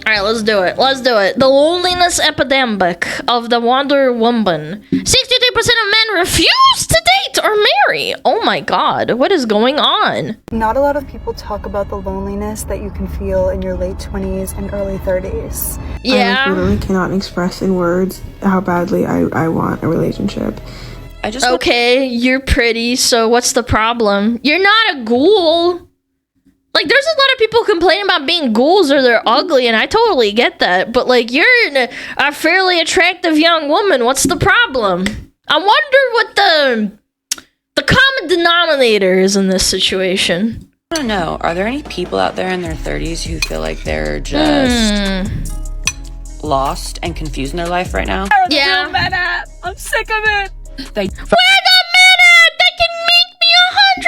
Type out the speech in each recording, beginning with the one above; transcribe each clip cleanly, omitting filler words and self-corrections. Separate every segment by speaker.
Speaker 1: Alright, let's do it. Let's do it. The loneliness epidemic of the Wonder Woman. 63% of men refuse to date or marry. Oh my god, what is going on?
Speaker 2: Not a lot of people talk about the loneliness that you can feel in your late 20s and early 30s.
Speaker 1: Yeah.
Speaker 3: I literally cannot express in words how badly I want a relationship.
Speaker 1: Okay, you're pretty, so what's the problem? You're not a ghoul. Like, there's a lot of people complaining about being ghouls or they're ugly, and I totally get that. But, like, you're a fairly attractive young woman. What's the problem? I wonder what the common denominator is in this situation.
Speaker 4: I don't know. Are there any people out there in their 30s who feel like they're just lost and confused in their life right now?
Speaker 1: Yeah.
Speaker 4: I'm sick of it.
Speaker 1: Wait a minute! They can make me $100,000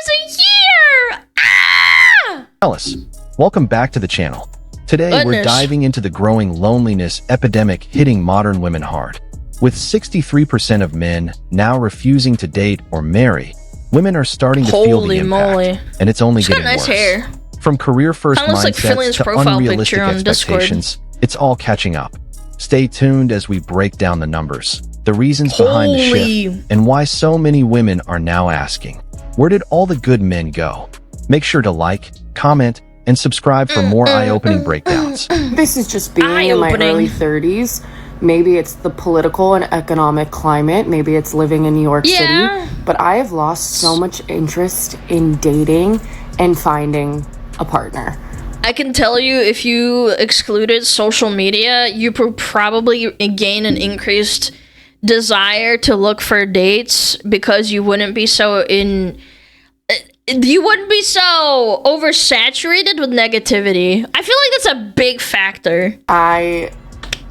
Speaker 1: a year! Ah!
Speaker 5: Alice, welcome back to the channel. Today we're diving into the growing loneliness epidemic hitting modern women hard. With 63% of men now refusing to date or marry, women are starting to feel the impact, and it's only getting worse.
Speaker 1: Hair.
Speaker 5: From career-first mindsets to unrealistic
Speaker 1: Discord.
Speaker 5: expectations, it's all catching up. Stay tuned as we break down the numbers, the reasons behind the shift, and why so many women are now asking, where did all the good men go? Make sure to like, comment, and subscribe for more eye-opening breakdowns.
Speaker 3: This is just being in my early 30s. Maybe it's the political and economic climate. Maybe it's living in New York City. But I have lost so much interest in dating and finding a partner.
Speaker 1: I can tell you, if you excluded social media, you would probably gain an increased desire to look for dates because you wouldn't be so oversaturated with negativity. I feel like that's a big factor.
Speaker 3: I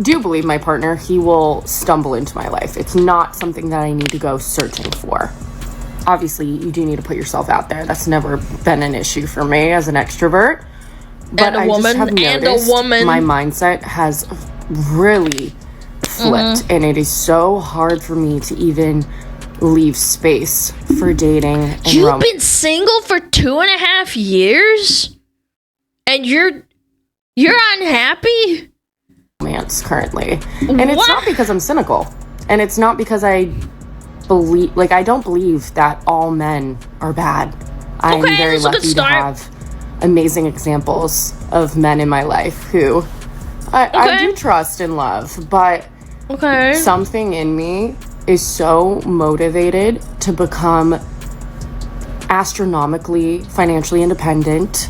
Speaker 3: do believe my partner, he will stumble into my life. It's not something that I need to go searching for. Obviously, you do need to put yourself out there. That's never been an issue for me as an extrovert. But I just have noticed my mindset has really flipped, and it is so hard for me to even leave space for dating and
Speaker 1: You've been single for 2.5 years? And you're unhappy?
Speaker 3: Romance currently. And it's not because I'm cynical. And it's not because I don't believe that all men are bad. I'm very lucky to have amazing examples of men in my life who I do trust and love, but something in me is so motivated to become astronomically financially independent.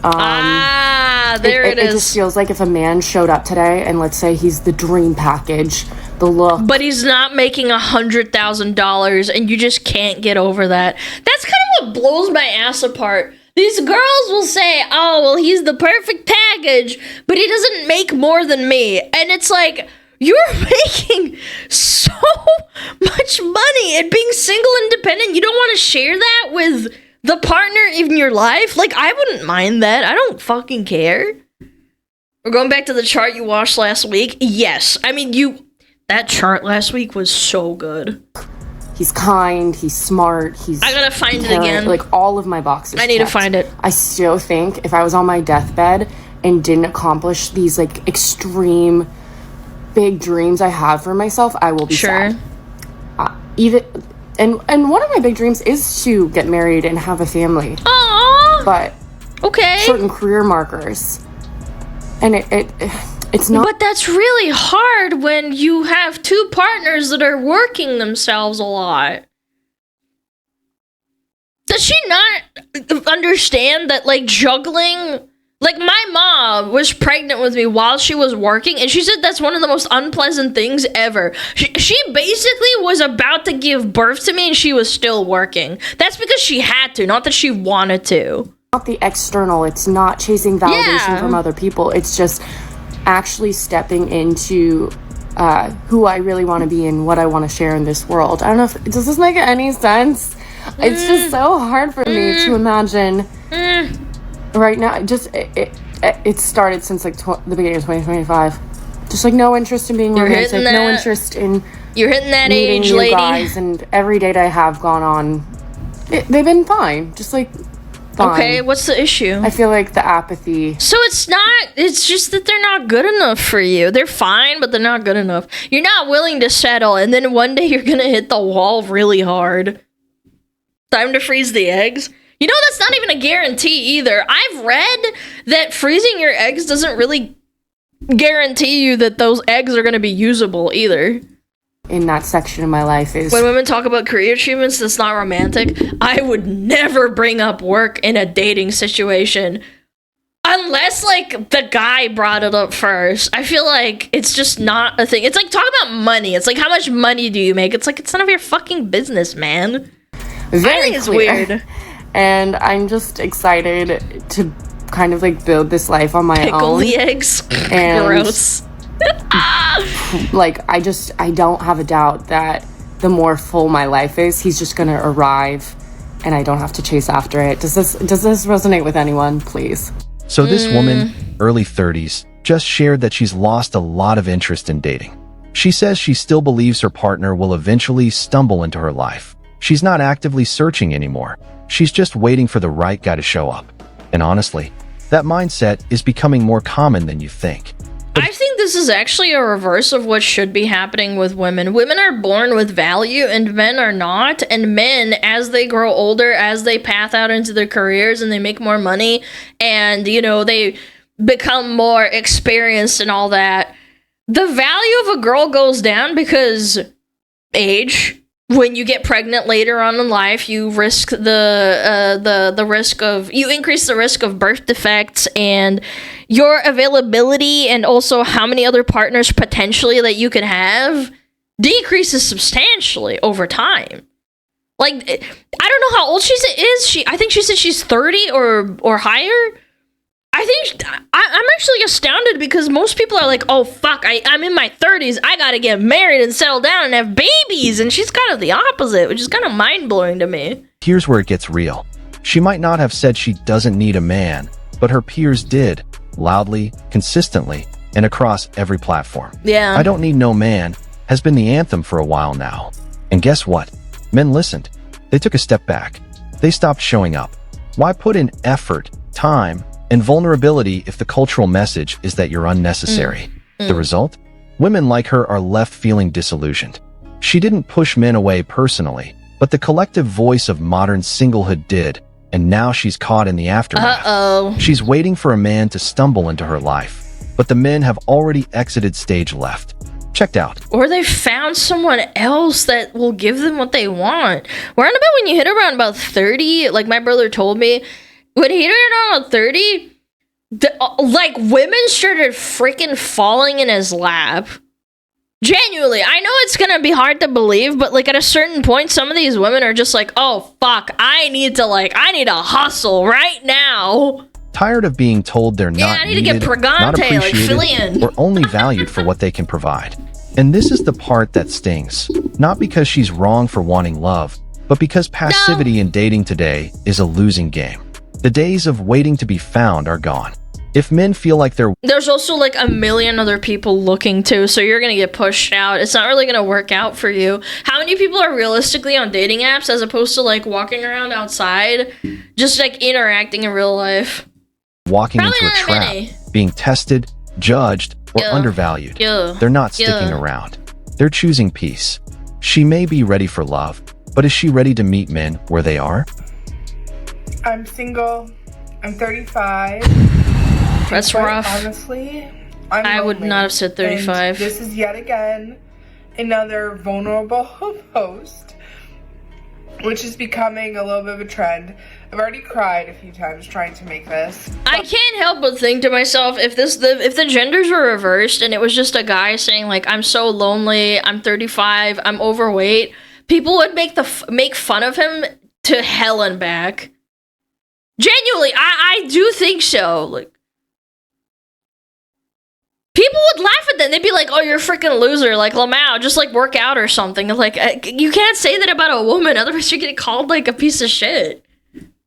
Speaker 3: It just feels like if a man showed up today and let's say he's the dream package, the look,
Speaker 1: but he's not making $100,000 and you just can't get over that. That's kind of what blows my ass apart. These girls will say, oh, well, he's the perfect package, but he doesn't make more than me. And it's like, you're making so much money and being single independent. You don't want to share that with the partner in your life? Like, I wouldn't mind that. I don't fucking care. We're going back to the chart you watched last week. Yes. I mean, that chart last week was so good.
Speaker 3: He's kind, he's smart,
Speaker 1: I gotta find it again.
Speaker 3: Like, all of my boxes
Speaker 1: I need to find it.
Speaker 3: I still think if I was on my deathbed and didn't accomplish these, like, extreme big dreams I have for myself, I will be sad. And one of my big dreams is to get married and have a family.
Speaker 1: Aww.
Speaker 3: But certain career markers, and it's not.
Speaker 1: But that's really hard when you have two partners that are working themselves a lot. Does she not understand that, like, juggling? Like, my mom was pregnant with me while she was working, and she said that's one of the most unpleasant things ever. She basically was about to give birth to me, and she was still working. That's because she had to, not that she wanted to.
Speaker 3: Not the external. It's not chasing validation from other people. It's just actually stepping into who I really want to be and what I want to share in this world. I don't know if does this make any sense? It's just so hard for me to imagine right now. It started since like the beginning of 2025. Just like no interest in being romantic, no interest in
Speaker 1: You're hitting that
Speaker 3: meeting
Speaker 1: age,
Speaker 3: new
Speaker 1: lady.
Speaker 3: guys, and every date I have gone on, they've been fine. Just like fine.
Speaker 1: Okay, what's the issue?
Speaker 3: I feel like the apathy.
Speaker 1: So it's just that they're not good enough for you. They're fine, but they're not good enough. You're not willing to settle, and then one day you're gonna hit the wall really hard. Time to freeze the eggs. You know, that's not even a guarantee either. I've read that freezing your eggs doesn't really guarantee you that those eggs are gonna be usable either.
Speaker 3: In that section of my life is
Speaker 1: when women talk about career achievements that's not romantic, I would never bring up work in a dating situation unless like the guy brought it up first. I feel like it's just not a thing. It's like talking about money. It's like, how much money do you make? It's like, it's none of your fucking business, man.
Speaker 3: very
Speaker 1: I think it's
Speaker 3: clear.
Speaker 1: weird.
Speaker 3: And I'm just excited to kind of like build this life on my
Speaker 1: Pickle
Speaker 3: own.
Speaker 1: the eggs.
Speaker 3: And
Speaker 1: Gross.
Speaker 3: like I don't have a doubt that the more full my life is, he's just gonna arrive and I don't have to chase after it. Does this resonate with anyone, please?
Speaker 5: So this woman, early 30s, just shared that she's lost a lot of interest in dating. She says she still believes her partner will eventually stumble into her life. She's not actively searching anymore. She's just waiting for the right guy to show up. And honestly, that mindset is becoming more common than you think.
Speaker 1: I think this is actually a reverse of what should be happening with women. Women are born with value and men are not. And men, as they grow older, as they path out into their careers and they make more money and, you know, they become more experienced and all that, the value of a girl goes down because age. When you get pregnant later on in life, you risk the risk of, you increase the risk of birth defects, and your availability and also how many other partners potentially that you could have decreases substantially over time. Like, I don't know how old she is. I think she said she's 30 or higher. I think I'm actually astounded because most people are like, oh, fuck, I'm in my 30s. I got to get married and settle down and have babies. And she's kind of the opposite, which is kind of mind-blowing to me.
Speaker 5: Here's where it gets real. She might not have said she doesn't need a man, but her peers did, loudly, consistently, and across every platform.
Speaker 1: Yeah.
Speaker 5: I don't need no man has been the anthem for a while now. And guess what? Men listened. They took a step back. They stopped showing up. Why put in effort, time, and vulnerability if the cultural message is that you're unnecessary? The result? Women like her are left feeling disillusioned. She didn't push men away personally, but the collective voice of modern singlehood did, and now she's caught in the aftermath.
Speaker 1: Uh-oh.
Speaker 5: She's waiting for a man to stumble into her life, but the men have already exited stage left. Checked out.
Speaker 1: Or they found someone else that will give them what they want. Round about when you hit around about 30, like my brother told me, when he hit around 30, like women started freaking falling in his lap. Genuinely, I know it's gonna be hard to believe, but like at a certain point, some of these women are just like, oh fuck, I need to hustle right now.
Speaker 5: Tired of being told they're not
Speaker 1: I need to
Speaker 5: needed,
Speaker 1: get
Speaker 5: not
Speaker 1: Pregante, like
Speaker 5: appreciated,
Speaker 1: Fillion.
Speaker 5: or only valued for what they can provide. And this is the part that stings. Not because she's wrong for wanting love, but because passivity in dating today is a losing game. The days of waiting to be found are gone. If men feel like
Speaker 1: there's also like a million other people looking too, so you're gonna get pushed out. It's not really gonna work out for you. How many people are realistically on dating apps as opposed to like walking around outside, just like interacting in real life?
Speaker 5: walking
Speaker 1: Probably
Speaker 5: into a
Speaker 1: not
Speaker 5: trap,
Speaker 1: many.
Speaker 5: being tested, judged, or undervalued. They're not sticking around. They're choosing peace. She may be ready for love, but is she ready to meet men where they are?
Speaker 6: I'm single. I'm 35.
Speaker 1: That's
Speaker 6: Quite
Speaker 1: rough.
Speaker 6: Honestly, I'm
Speaker 1: I would
Speaker 6: lonely.
Speaker 1: not have said 35.
Speaker 6: And this is yet again another vulnerable post, which is becoming a little bit of a trend. I've already cried a few times trying to make this.
Speaker 1: I can't help but think to myself, if the genders were reversed and it was just a guy saying like, I'm so lonely, I'm 35, I'm overweight, people would make fun of him to hell and back. Genuinely, I do think so. Like, people would laugh at that. They'd be like, "Oh, you're a freaking loser!" Like, Lamau, just like work out or something. Like, you can't say that about a woman, otherwise you're getting called like a piece of shit.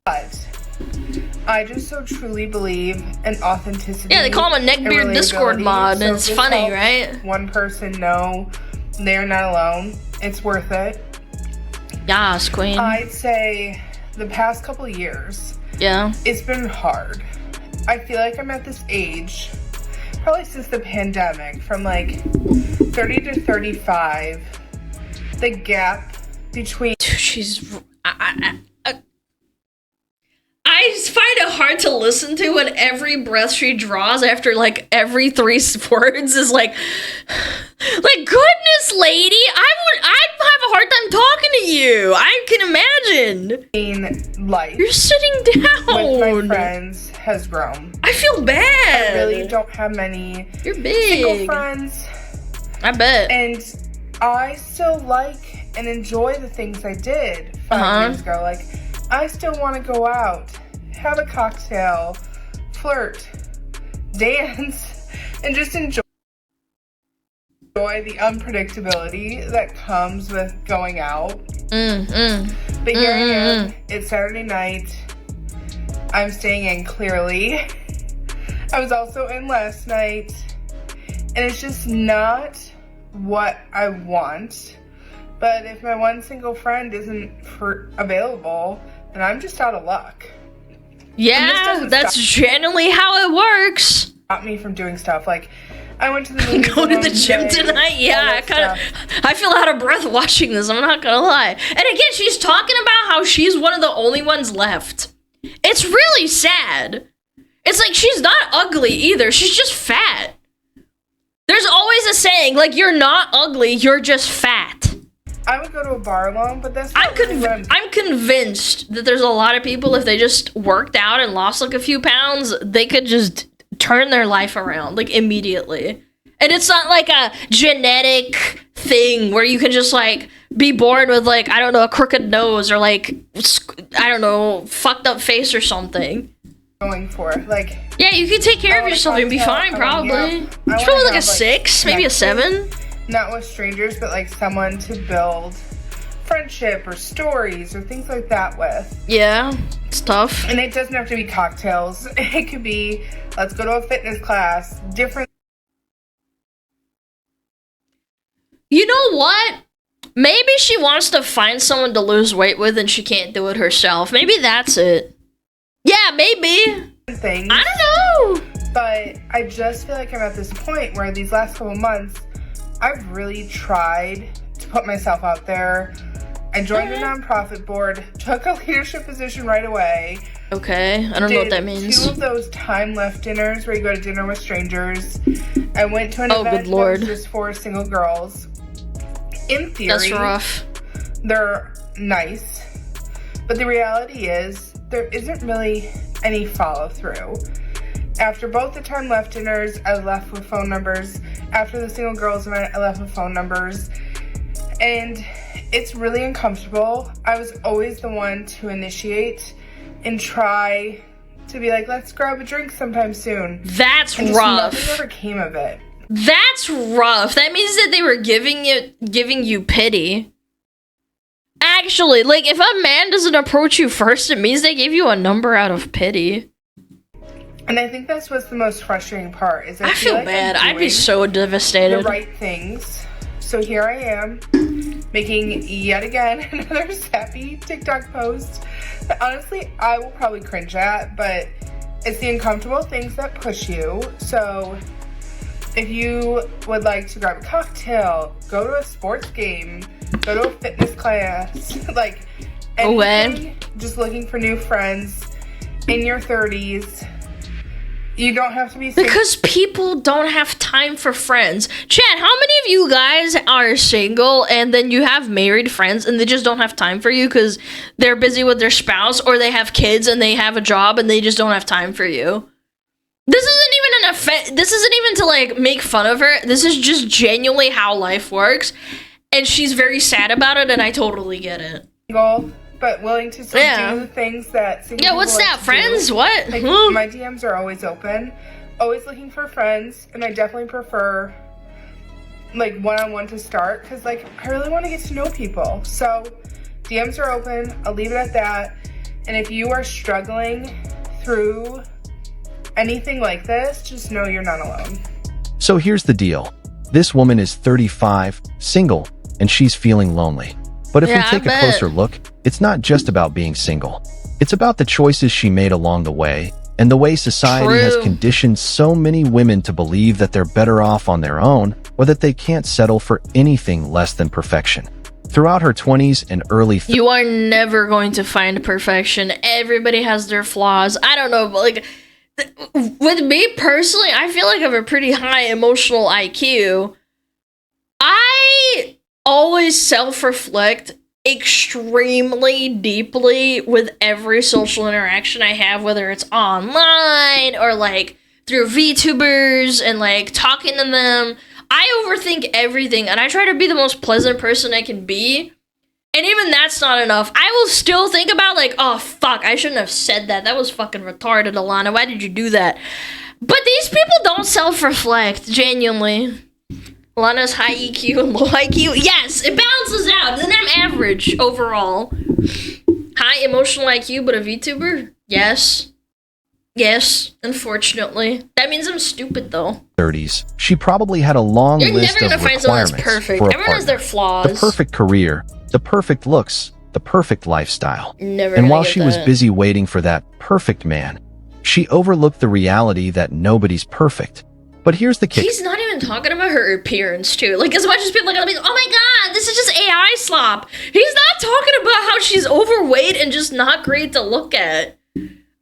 Speaker 6: But I just so truly believe in authenticity.
Speaker 1: Yeah, they call him a neckbeard
Speaker 6: and
Speaker 1: Discord
Speaker 6: relatability.
Speaker 1: mod,
Speaker 6: So
Speaker 1: and it's
Speaker 6: this
Speaker 1: funny,
Speaker 6: helps
Speaker 1: right?
Speaker 6: one person know they are not alone. It's worth it.
Speaker 1: Yas, queen.
Speaker 6: I'd say the past couple of years,
Speaker 1: Yeah.
Speaker 6: it's been hard. I feel like I'm at this age, probably since the pandemic, from like 30 to 35, the gap between...
Speaker 1: Dude, she's... I just find it hard to listen to when every breath she draws after like every 3 words is like goodness, lady, I'd have a hard time talking to you. I can imagine.
Speaker 6: life
Speaker 1: You're sitting down.
Speaker 6: with my friends has grown.
Speaker 1: I feel bad.
Speaker 6: I really don't have many
Speaker 1: You're big.
Speaker 6: single friends,
Speaker 1: I bet.
Speaker 6: and I still like and enjoy the things I did 5 years ago. Like, I still want to go out, have a cocktail, flirt, dance, and just enjoy the unpredictability that comes with going out. But here I am, it's Saturday night. I'm staying in clearly. I was also in last night, and it's just not what I want. But if my one single friend isn't available, then I'm just out of luck.
Speaker 1: Yeah, that's generally how it works.
Speaker 6: Stop me from doing stuff. Like, I went to the movies
Speaker 1: Go to the
Speaker 6: alone
Speaker 1: gym
Speaker 6: today,
Speaker 1: tonight? Yeah,
Speaker 6: all
Speaker 1: I feel out of breath watching this, I'm not gonna lie. And again, she's talking about how she's one of the only ones left. It's really sad. It's like she's not ugly either, she's just fat. There's always a saying, like, you're not ugly, you're just fat.
Speaker 6: I would go to a bar alone, but that's not really what
Speaker 1: I'm convinced that there's a lot of people, if they just worked out and lost like a few pounds, they could just turn their life around like immediately. And it's not like a genetic thing where you can just like be born with like, I don't know, a crooked nose or like, I don't know, fucked up face or something.
Speaker 6: going for. Like,
Speaker 1: yeah, you can take care of yourself and be fine, probably. It's probably like a 6, maybe a 7.
Speaker 6: Not with strangers, but like someone to build friendship or stories or things like that with.
Speaker 1: Yeah, it's tough.
Speaker 6: And it doesn't have to be cocktails. It could be, let's go to a fitness class, different.
Speaker 1: You know what? Maybe she wants to find someone to lose weight with and she can't do it herself. Maybe that's it. Yeah, maybe.
Speaker 6: things.
Speaker 1: I don't know.
Speaker 6: But I just feel like I'm at this point where these last couple months, I've really tried to put myself out there. I joined a nonprofit board, took a leadership position right away.
Speaker 1: Okay, I don't know what that means.
Speaker 6: 2 of those time left dinners where you go to dinner with strangers. I went to an event
Speaker 1: good lord.
Speaker 6: that was just for single girls. In theory,
Speaker 1: That's rough.
Speaker 6: they're nice. But the reality is, there isn't really any follow through. After both the time left dinners, I was left with phone numbers. After the single girls event, I left with phone numbers. And it's really uncomfortable. I was always the one to initiate and try to be like, let's grab a drink sometime soon.
Speaker 1: That's
Speaker 6: And just
Speaker 1: rough.
Speaker 6: nothing ever came of it.
Speaker 1: That's rough. That means that they were giving you pity. Actually, like, if a man doesn't approach you first, it means they gave you a number out of pity.
Speaker 6: And I think that's what's the most frustrating part. Is
Speaker 1: I feel
Speaker 6: like
Speaker 1: bad.
Speaker 6: I'm
Speaker 1: I'd be
Speaker 6: doing
Speaker 1: so devastated.
Speaker 6: the right things. So here I am, making yet again another sappy TikTok post that honestly I will probably cringe at, but it's the uncomfortable things that push you. So if you would like to grab a cocktail, go to a sports game, go to a fitness class, like anything, just looking for new friends in your 30s. You don't have to be single.
Speaker 1: Because people don't have time for friends. Chad, how many of you guys are single and then you have married friends and they just don't have time for you because they're busy with their spouse, or they have kids and they have a job and they just don't have time for you? This isn't even an offense. This isn't even to like make fun of her. This is just genuinely how life works. And she's very sad about it, and I totally get it.
Speaker 6: But willing to still do things that single
Speaker 1: Yeah, what's
Speaker 6: people
Speaker 1: that,
Speaker 6: like to
Speaker 1: friends?
Speaker 6: do.
Speaker 1: What?
Speaker 6: Like, my DMs are always open. Always looking for friends, and I definitely prefer like one-on-one to start, because like I really want to get to know people. So DMs are open. I'll leave it at that. And if you are struggling through anything like this, just know you're not alone.
Speaker 5: So here's the deal. This woman is 35, single, and she's feeling lonely. But if we take a closer look, it's not just about being single. It's about the choices she made along the way, and the way society has conditioned so many women to believe that they're better off on their own, or that they can't settle for anything less than perfection. Throughout her 20s and early 30s,
Speaker 1: you are never going to find perfection. Everybody has their flaws. I don't know, but like, with me personally, I feel like I have a pretty high emotional IQ. I always self-reflect extremely deeply with every social interaction I have, whether it's online or like through VTubers and like talking to them. I overthink everything, and I try to be the most pleasant person I can be. And even that's not enough. I will still think about like, oh fuck, I shouldn't have said that. That was fucking retarded, Alana. Why did you do that? But these people don't self-reflect, genuinely. Alana's high EQ and low IQ. Yes, it balances out. Then I'm average overall. High emotional IQ, but a VTuber? Yes. Yes, unfortunately. That means I'm stupid, though.
Speaker 5: 30s, she probably had a long list of requirements
Speaker 1: perfect.
Speaker 5: for a
Speaker 1: Everyone has their
Speaker 5: partner.
Speaker 1: flaws.
Speaker 5: The perfect career, the perfect looks, the perfect lifestyle.
Speaker 1: Never
Speaker 5: And
Speaker 1: gonna
Speaker 5: while
Speaker 1: get
Speaker 5: she was
Speaker 1: that.
Speaker 5: busy waiting for that perfect man, she overlooked the reality that nobody's perfect. But here's the kick.
Speaker 1: He's not even talking about her appearance, too. Like, as much as people are gonna be, oh my god, this is just AI slop. He's not talking about how she's overweight and just not great to look at.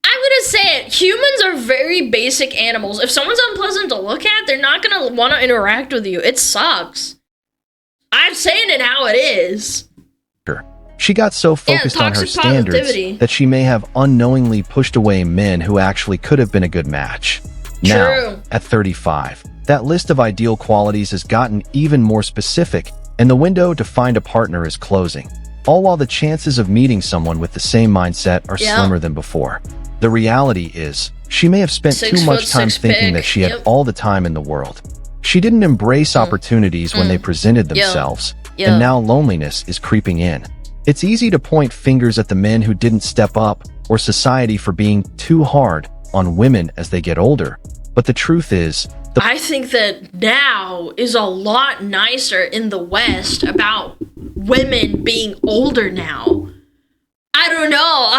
Speaker 1: I'm gonna say it. Humans are very basic animals. If someone's unpleasant to look at, they're not gonna want to interact with you. It sucks. I'm saying it how it is.
Speaker 5: She got so focused on her
Speaker 1: toxic
Speaker 5: standards
Speaker 1: positivity.
Speaker 5: that she may have unknowingly pushed away men who actually could have been a good match. Now,
Speaker 1: True.
Speaker 5: at 35, that list of ideal qualities has gotten even more specific, and the window to find a partner is closing. All while the chances of meeting someone with the same mindset are slimmer than before. The reality is, she may have spent too much time thinking that she had all the time in the world. She didn't embrace opportunities when they presented themselves, and now loneliness is creeping in. It's easy to point fingers at the men who didn't step up, or society for being too hard on women as they get older. But the truth is,
Speaker 1: I think that now is a lot nicer in the West about women being older now. I don't know.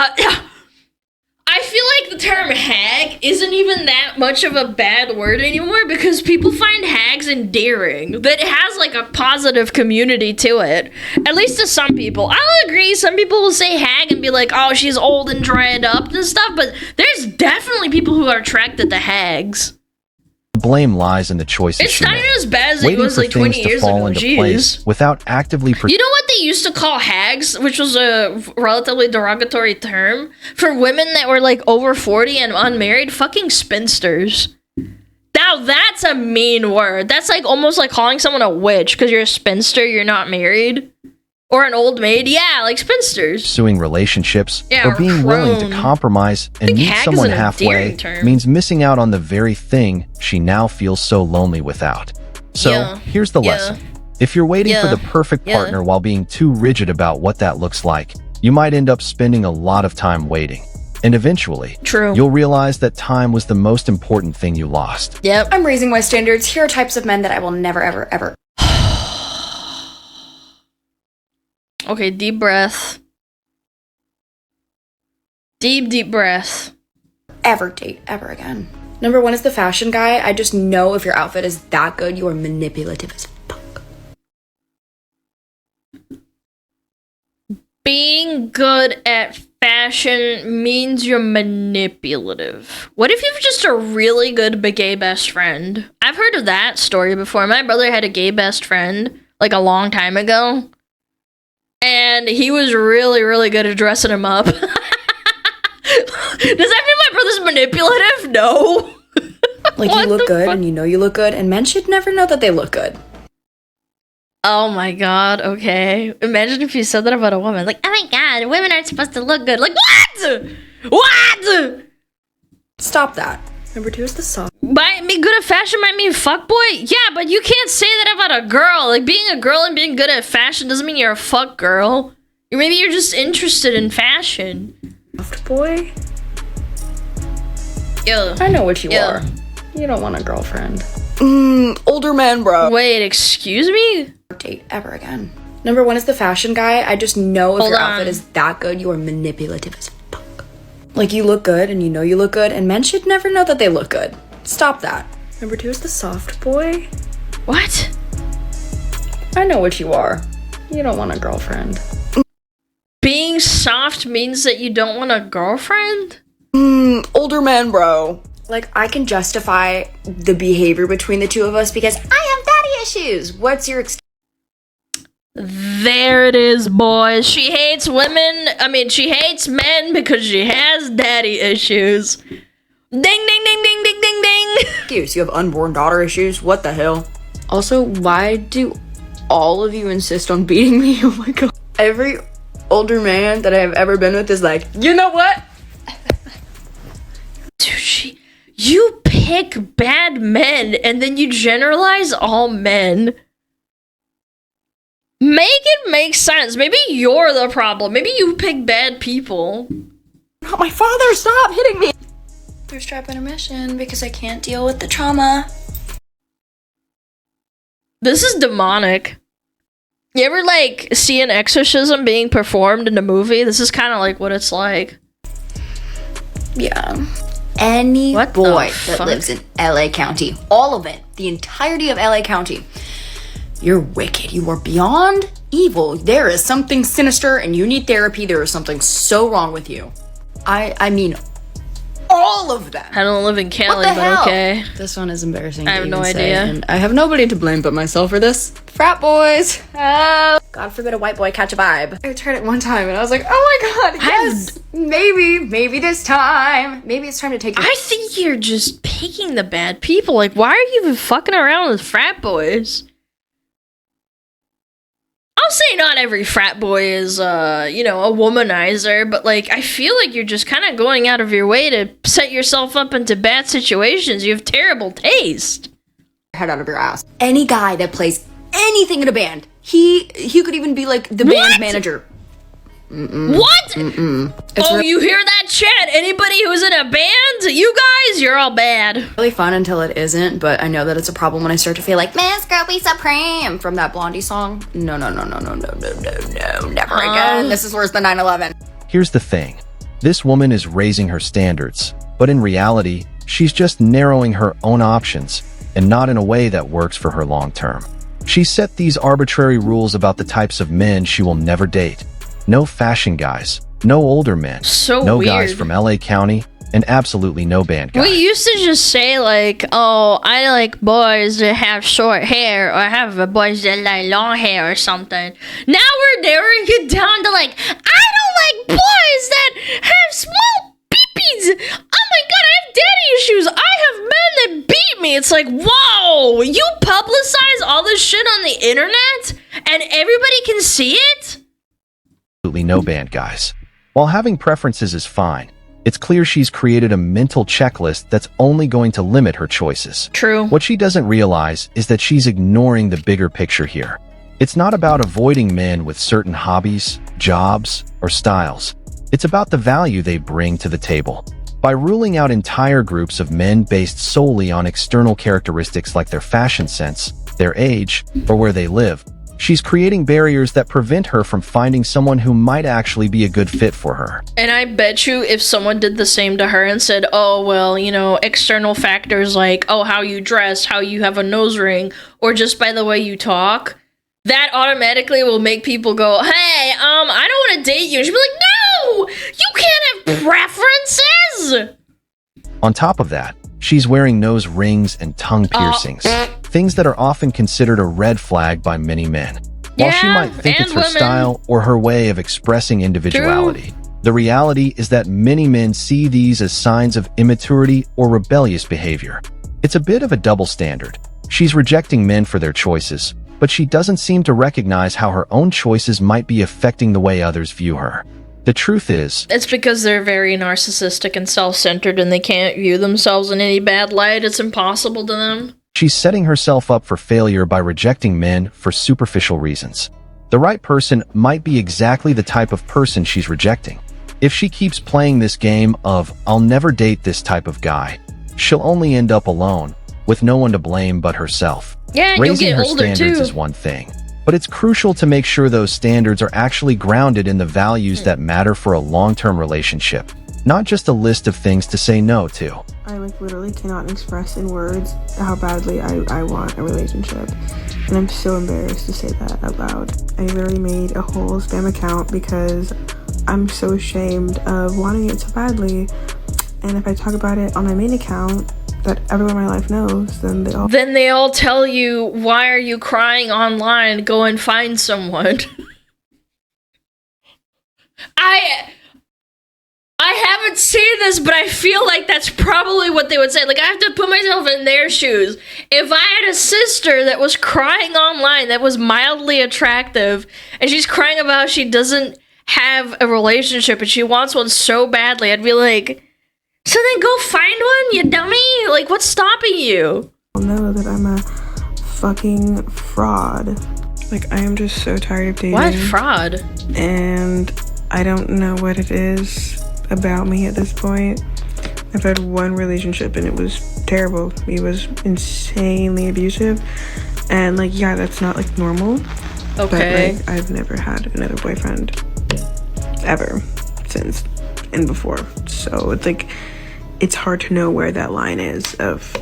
Speaker 1: I feel like the term hag isn't even that much of a bad word anymore because people find hags endearing. That it has like a positive community to it. At least to some people. I'll agree, some people will say hag and be like, oh, she's old and dried up and stuff, but there's definitely people who are attracted to hags.
Speaker 5: the blame lies in the choices
Speaker 1: It's
Speaker 5: she
Speaker 1: not
Speaker 5: made.
Speaker 1: even as bad as it
Speaker 5: Waiting
Speaker 1: was
Speaker 5: for
Speaker 1: like
Speaker 5: things
Speaker 1: 20
Speaker 5: to
Speaker 1: years
Speaker 5: fall
Speaker 1: ago.
Speaker 5: into
Speaker 1: Jeez.
Speaker 5: place without actively
Speaker 1: You know what they used to call hags, which was a relatively derogatory term for women that were like over 40 and unmarried? Fucking spinsters. Now that's a mean word. That's like almost like calling someone a witch because you're a spinster, you're not married. Or an old maid. Yeah, like spinsters.
Speaker 5: pursuing relationships
Speaker 1: Yeah,
Speaker 5: or being willing to
Speaker 1: crone.
Speaker 5: compromise and
Speaker 1: think
Speaker 5: meet
Speaker 1: hag is
Speaker 5: someone
Speaker 1: an
Speaker 5: halfway
Speaker 1: endearing term.
Speaker 5: means missing out on the very thing she now feels so lonely without. So
Speaker 1: Yeah.
Speaker 5: here's the
Speaker 1: Yeah.
Speaker 5: lesson. If you're waiting for
Speaker 1: Yeah.
Speaker 5: the perfect
Speaker 1: Yeah.
Speaker 5: partner while being too rigid about what that looks like, you might end up spending a lot of time waiting. And eventually,
Speaker 1: True.
Speaker 5: you'll realize that time was the most important thing you lost.
Speaker 1: Yep.
Speaker 7: I'm raising my standards. Here are types of men that I will never, ever, ever.
Speaker 1: Okay, deep breath. Deep breath.
Speaker 7: Ever date ever again. Number one is the fashion guy. I just know if your outfit is that good, you are manipulative as fuck.
Speaker 1: Being good at fashion means you're manipulative. What if you've just a really good gay best friend? I've heard of that story before. My brother had a gay best friend like a long time ago. And he was really, really good at dressing him up. Does that mean my brother's manipulative? No.
Speaker 7: Like,
Speaker 1: What
Speaker 7: you look
Speaker 1: the
Speaker 7: good
Speaker 1: fuck?
Speaker 7: and you know you look good, and men should never know that they look good.
Speaker 1: Oh my god, okay. Imagine if you said that about a woman. Like, oh my god, women aren't supposed to look good. Like, what? What?
Speaker 7: Stop that. Number two is the soft.
Speaker 1: Being good at fashion might mean fuckboy? Yeah, but you can't say that about a girl. Like, being a girl and being good at fashion doesn't mean you're a fuck girl. Or maybe you're just interested in fashion.
Speaker 7: Soft boy?
Speaker 1: Yeah.
Speaker 7: I know what you
Speaker 1: Yeah.
Speaker 7: are. You don't want a girlfriend. Older man, bro.
Speaker 1: Wait, excuse me?
Speaker 7: Date ever again. Number 1 is the fashion guy. I just know if your outfit is that good, you are manipulative as fuck. Like, you look good and you know you look good, and men should never know that they look good. Stop that. Number 2 is the soft boy.
Speaker 1: What?
Speaker 7: I know what you are. You don't want a girlfriend.
Speaker 1: Being soft means that you don't want a girlfriend?
Speaker 7: Older man, bro. Like, I can justify the behavior between the two of us because I have daddy issues. What's your
Speaker 1: There it is, boys. She hates women. I mean, she hates men because she has daddy issues. Ding, ding, ding, ding, ding, ding, ding.
Speaker 7: excuse? You have unborn daughter issues? What the hell? Also, why do all of you insist on beating me? Oh my god. Every older man that I've ever been with is like, you know what?
Speaker 1: Dude, you pick bad men and then you generalize all men. Make it make sense. Maybe you're the problem. Maybe you pick bad people.
Speaker 7: Not my father, stop hitting me! Thirst trap intermission because I can't deal with the trauma.
Speaker 1: This is demonic. You ever, like, see an exorcism being performed in a movie? This is kind of like what it's like.
Speaker 7: Yeah. Any
Speaker 1: What
Speaker 7: boy
Speaker 1: the
Speaker 7: that
Speaker 1: fuck?
Speaker 7: lives in LA County, all of it, the entirety of LA County, you're wicked. You are beyond evil. There is something sinister and you need therapy. There is something so wrong with you. I mean, all of them.
Speaker 1: I don't live in Cali,
Speaker 7: What the
Speaker 1: but
Speaker 7: hell?
Speaker 1: okay.
Speaker 7: This one is embarrassing.
Speaker 1: I
Speaker 7: to
Speaker 1: have no
Speaker 7: even say,
Speaker 1: idea.
Speaker 7: and I have nobody to blame but myself for this. Frat boys. Oh. God forbid a white boy catch a vibe. I tried it one time and I was like, oh my god, yes. Maybe this time. Maybe it's time to take.
Speaker 1: I think you're just picking the bad people. Like, why are you even fucking around with frat boys? I'll say not every frat boy is, a womanizer, but, like, I feel like you're just kind of going out of your way to set yourself up into bad situations. You have terrible taste.
Speaker 7: Head out of your ass. Any guy that plays anything in a band, he could even be like the band manager.
Speaker 1: What? Oh, you hear that, chat? Anybody who's in a band? You guys, you're all bad.
Speaker 7: Really fun until it isn't, but I know that it's a problem when I start to feel like Miss Girly Supreme from that Blondie song. No, never again. This is worse than 9/11.
Speaker 5: Here's the thing. This woman is raising her standards, but in reality, she's just narrowing her own options, and not in a way that works for her long term. She set these arbitrary rules about the types of men she will never date. No fashion guys, no older men,
Speaker 1: So
Speaker 5: no
Speaker 1: weird.
Speaker 5: guys from LA County, and absolutely no band guys.
Speaker 1: We used to just say, like, oh, I like boys that have short hair, or I have boys that like long hair or something. Now we're narrowing it down to, like, I don't like boys that have small peepees. Oh my god, I have daddy issues. I have men that beat me. It's like, whoa, you publicize all this shit on the internet and everybody can see it?
Speaker 5: Absolutely no band guys. While having preferences is fine, it's clear she's created a mental checklist that's only going to limit her choices.
Speaker 1: True.
Speaker 5: What she doesn't realize is that she's ignoring the bigger picture here. It's not about avoiding men with certain hobbies, jobs, or styles. It's about the value they bring to the table. By ruling out entire groups of men based solely on external characteristics like their fashion sense, their age, or where they live, she's creating barriers that prevent her from finding someone who might actually be a good fit for her.
Speaker 1: And I bet you if someone did the same to her and said, oh, well, external factors like, oh, how you dress, how you have a nose ring, or just by the way you talk, that automatically will make people go, hey, I don't want to date you. And she'll be like, no, you can't have preferences.
Speaker 5: On top of that, she's wearing nose rings and tongue piercings, things that are often considered a red flag by many men. While she
Speaker 1: Yeah,
Speaker 5: might think
Speaker 1: and
Speaker 5: it's her
Speaker 1: women.
Speaker 5: style or her way of expressing individuality, the reality is that many men see these as signs of immaturity or rebellious behavior. It's a bit of a double standard. She's rejecting men for their choices, but she doesn't seem to recognize how her own choices might be affecting the way others view her. The truth is,
Speaker 1: It's because they're very narcissistic and self-centered and they can't view themselves in any bad light. It's impossible to them.
Speaker 5: she's setting herself up for failure by rejecting men for superficial reasons. The right person might be exactly the type of person she's rejecting. If she keeps playing this game of, I'll never date this type of guy, she'll only end up alone, with no one to blame but herself.
Speaker 1: Yeah, and you'll
Speaker 5: Raising
Speaker 1: get
Speaker 5: her
Speaker 1: older
Speaker 5: standards
Speaker 1: too.
Speaker 5: is one thing, but it's crucial to make sure those standards are actually grounded in the values that matter for a long-term relationship, not just a list of things to say no to.
Speaker 8: I literally cannot express in words how badly I want a relationship. And I'm so embarrassed to say that out loud. I literally made a whole spam account because I'm so ashamed of wanting it so badly. And if I talk about it on my main account that everyone in my life knows, then they all
Speaker 1: tell you, why are you crying online? Go and find someone. I haven't seen this, but I feel like that's probably what they would say. Like, I have to put myself in their shoes. If I had a sister that was crying online that was mildly attractive, and she's crying about how she doesn't have a relationship and she wants one so badly, I'd be like, so then go find one, you dummy? Like, what's stopping you?
Speaker 8: know that I'm a fucking fraud. Like, I am just so tired of dating.
Speaker 1: What fraud?
Speaker 8: And I don't know what it is about me at this point. I've had one relationship and it was terrible. He was insanely abusive. And like, yeah, that's not like normal.
Speaker 1: Okay.
Speaker 8: But like, I've never had another boyfriend ever since and before. So it's like, it's hard to know where that line is of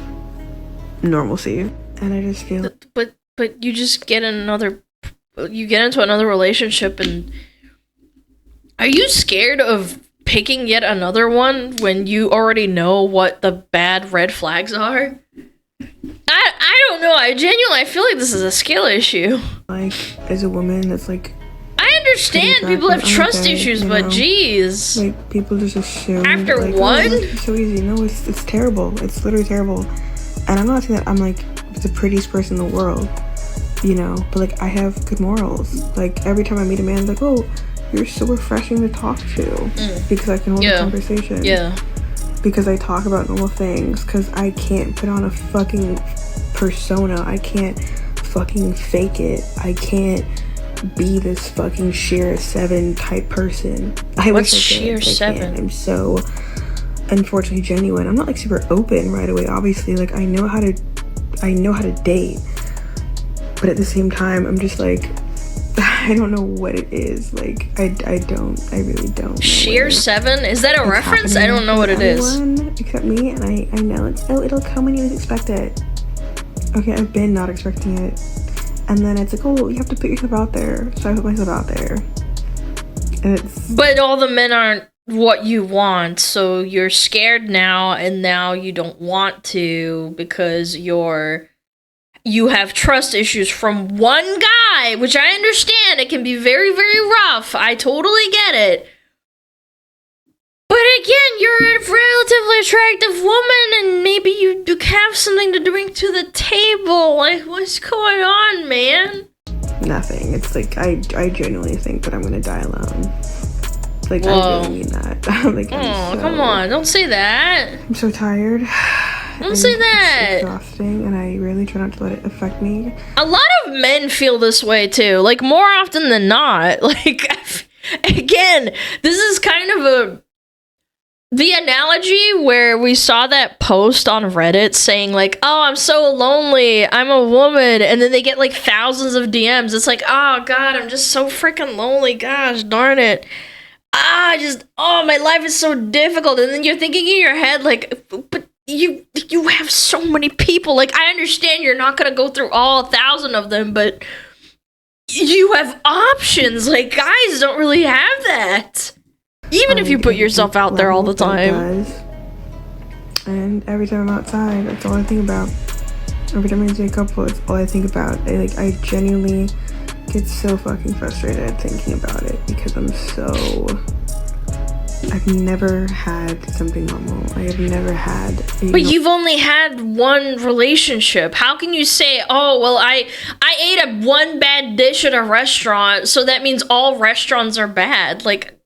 Speaker 8: normalcy. And I just feel
Speaker 1: but you just get you get into another relationship, and are you scared of picking yet another one when you already know what the bad red flags are? I don't know. I feel like this is a skill issue.
Speaker 8: Like, as a woman that's like,
Speaker 1: I understand people have trust issues, but geez.
Speaker 8: Like, people just assume
Speaker 1: after
Speaker 8: like,
Speaker 1: one?
Speaker 8: Oh, it's so easy. No, it's terrible. It's literally terrible. And I'm not saying that I'm like the prettiest person in the world, you know, but like, I have good morals. Like, every time I meet a man, I'm like, oh, you're so refreshing to talk to, because I can hold a conversation.
Speaker 1: Yeah.
Speaker 8: Because I talk about normal things, because I can't put on a fucking persona. I can't fucking fake it. I can't be this fucking sheer 7 type person.
Speaker 1: What's sheer 7?
Speaker 8: I'm so unfortunately genuine. I'm not like super open right away, obviously. Like, I know how to date, but at the same time, I'm just like, I don't know what it is. Like, I really don't know.
Speaker 1: Sheer 7? Is that a reference? I don't know what it is.
Speaker 8: Except me, and I know it'll come when you expect it. Okay, I've been not expecting it. And then it's like, oh, you have to put yourself out there. So I put myself out there. And
Speaker 1: but all the men aren't what you want, so you're scared now, and now you don't want to because you have trust issues from one guy, which I understand. It can be very, very rough. I totally get it. But again, you're a relatively attractive woman, and maybe you have something to bring to the table. Like, what's going on, man?
Speaker 8: Nothing. It's like, I genuinely think that I'm gonna die alone. Like,
Speaker 1: whoa.
Speaker 8: I really mean that. Like,
Speaker 1: come on, don't say that.
Speaker 8: I'm so tired.
Speaker 1: Don't say that.
Speaker 8: It's exhausting, and I really try not to let it affect me.
Speaker 1: A lot of men feel this way too, like, more often than not. Like, again, this is kind of the analogy where we saw that post on Reddit saying like, oh, I'm so lonely, I'm a woman, and then they get like thousands of DMs. It's like, oh god, I'm just so freaking lonely, gosh darn it. My life is so difficult. And then you're thinking in your head like, but you have so many people. Like, I understand you're not gonna go through all 1,000 of them, but you have options. Like, guys don't really have that. Even if you put yourself out there all the time.
Speaker 8: And every time I'm outside, that's all I think about. Every time I see a couple, it's all I think about. I genuinely get so fucking frustrated thinking about it because I've never had something normal. I have never had.
Speaker 1: But you've only had one relationship. How can you say, oh, well, I ate one bad dish at a restaurant, so that means all restaurants are bad? Like,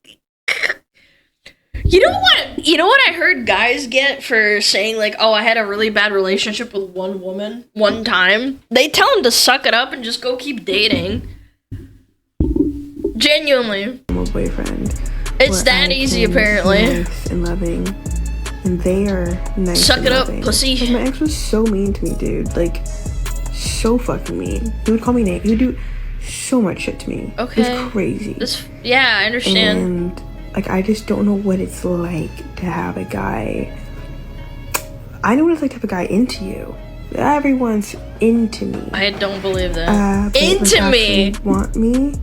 Speaker 1: you know what I heard guys get for saying like, oh, I had a really bad relationship with one woman one time? They tell them to suck it up and just go keep dating. Genuinely.
Speaker 8: I'm a boyfriend.
Speaker 1: It's that easy, apparently.
Speaker 8: Nice and loving and they are nice.
Speaker 1: Suck
Speaker 8: and
Speaker 1: it up,
Speaker 8: loving.
Speaker 1: pussy.
Speaker 8: Like, my ex was so mean to me, dude. Like, so fucking mean. He would call me names. He would do so much shit to me.
Speaker 1: Okay.
Speaker 8: It was crazy.
Speaker 1: Yeah, I understand.
Speaker 8: And, like, I just don't know what it's like to have a guy. I know what it's like to have a guy into you. Everyone's into me.
Speaker 1: I don't believe that.
Speaker 8: But,
Speaker 1: Into
Speaker 8: like,
Speaker 1: me?
Speaker 8: actually want me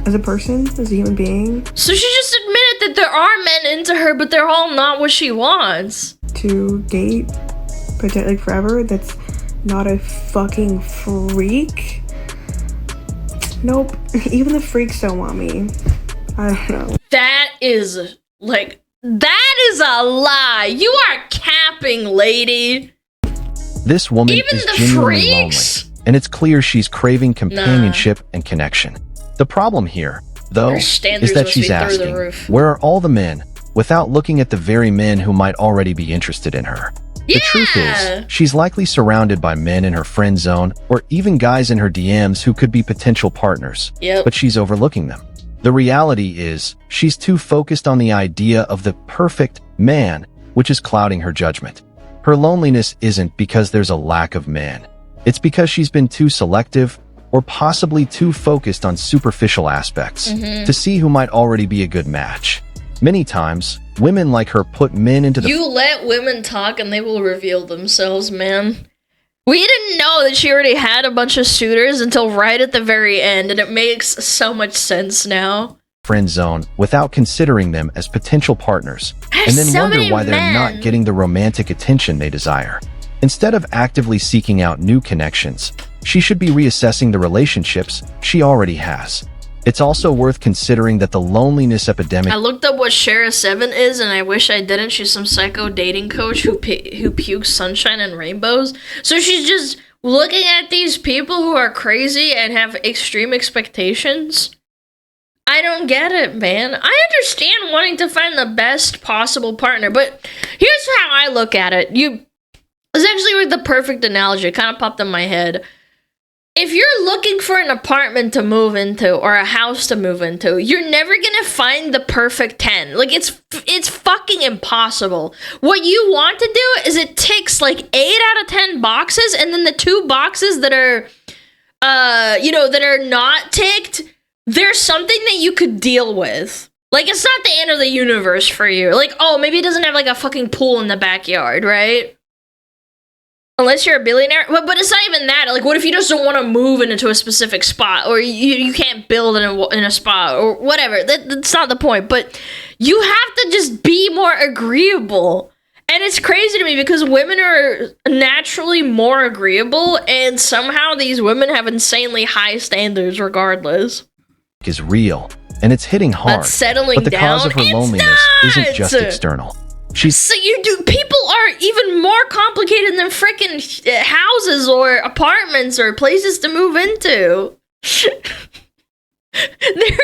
Speaker 8: as a person, as a human being.
Speaker 1: So she just admitted that there are men into her, but they're all not what she wants.
Speaker 8: To date, like, forever, that's not a fucking freak. Nope. Even the freaks don't want me. I don't know.
Speaker 1: That is a lie. You are capping, lady.
Speaker 5: This woman
Speaker 1: Even
Speaker 5: is
Speaker 1: the
Speaker 5: genuinely
Speaker 1: freaks?
Speaker 5: lonely, and it's clear she's craving companionship and connection. The problem here, though,
Speaker 1: Her standards
Speaker 5: is that
Speaker 1: must be
Speaker 5: she's
Speaker 1: through the
Speaker 5: asking,
Speaker 1: roof.
Speaker 5: where are all the men, without looking at the very men who might already be interested in her. The truth is, she's likely surrounded by men in her friend zone, or even guys in her DMs who could be potential partners, but she's overlooking them. The reality is, she's too focused on the idea of the perfect man, which is clouding her judgment. Her loneliness isn't because there's a lack of men. It's because she's been too selective, or possibly too focused on superficial aspects, to see who might already be a good match. Many times, women like her put men into the—
Speaker 1: You let women talk and they will reveal themselves, man. We didn't know that she already had a bunch of suitors until right at the very end, and it makes so much sense now.
Speaker 5: friend zone without considering them as potential partners, and then
Speaker 1: so
Speaker 5: wonder
Speaker 1: many
Speaker 5: why they're
Speaker 1: men.
Speaker 5: not getting the romantic attention they desire. Instead of actively seeking out new connections, she should be reassessing the relationships she already has. It's also worth considering that the loneliness epidemic—
Speaker 1: I looked up what Shara 7 is, and I wish I didn't. She's some psycho dating coach who pukes sunshine and rainbows. So she's just looking at these people who are crazy and have extreme expectations. I don't get it, man. I understand wanting to find the best possible partner, but here's how I look at it. It's actually like the perfect analogy. It kind of popped in my head. If you're looking for an apartment to move into or a house to move into, you're never gonna find the perfect 10. Like, it's fucking impossible. What you want to do is it ticks like 8 out of 10 boxes, and then the 2 boxes that are, that are not ticked, there's something that you could deal with. Like, it's not the end of the universe for you. Like, oh, maybe it doesn't have like a fucking pool in the backyard, right? Unless you're a billionaire. But it's not even that. Like, what if you just don't want to move into a specific spot, or you can't build in a spot, or whatever. That's not the point. But you have to just be more agreeable. And it's crazy to me because women are naturally more agreeable, and somehow these women have insanely high standards regardless.
Speaker 5: is real, and it's hitting hard,
Speaker 1: settling
Speaker 5: but the
Speaker 1: down,
Speaker 5: cause of her
Speaker 1: it's
Speaker 5: loneliness isn't
Speaker 1: not!
Speaker 5: just external.
Speaker 1: So people are even more complicated than freaking houses or apartments or places to move into. They're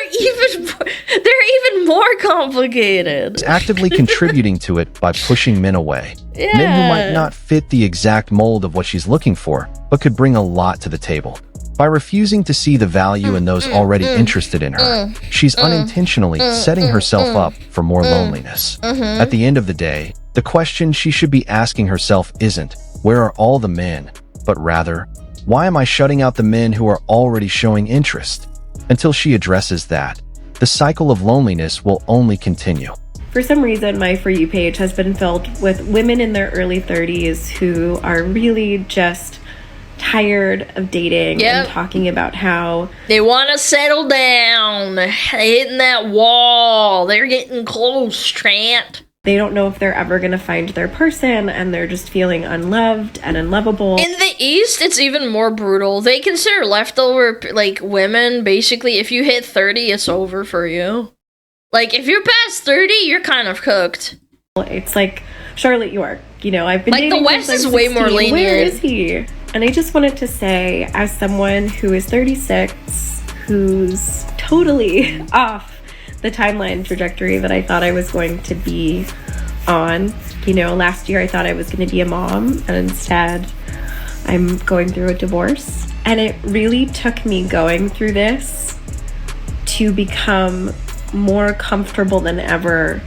Speaker 1: even more complicated.
Speaker 5: Is actively contributing to it by pushing men away.
Speaker 1: Yeah.
Speaker 5: Men who might not fit the exact mold of what she's looking for, but could bring a lot to the table. By refusing to see the value in those already interested in her, she's unintentionally setting herself up for more loneliness. At the end of the day, the question she should be asking herself isn't, where are all the men? But rather, why am I shutting out the men who are already showing interest? Until she addresses that, the cycle of loneliness will only continue.
Speaker 9: For some reason, my For You page has been filled with women in their early 30s who are really just tired of dating and talking about how
Speaker 1: they want to settle down, hitting that wall. They're getting close, Trent.
Speaker 9: they don't know if they're ever going to find their person, and they're just feeling unloved and unlovable.
Speaker 1: In the East, it's even more brutal. They consider leftover, like, women, basically, if you hit 30, it's over for you. Like, if you're past 30, you're kind of cooked.
Speaker 9: It's like Charlotte York. You know, I've been
Speaker 1: like,
Speaker 9: dating
Speaker 1: the West
Speaker 9: since
Speaker 1: is
Speaker 9: I'm
Speaker 1: way
Speaker 9: 16.
Speaker 1: more lenient.
Speaker 9: Where is he? And I just wanted to say, as someone who is 36, who's totally off the timeline trajectory that I thought I was going to be on. You know, last year I thought I was going to be a mom, and instead I'm going through a divorce. And it really took me going through this to become more comfortable than ever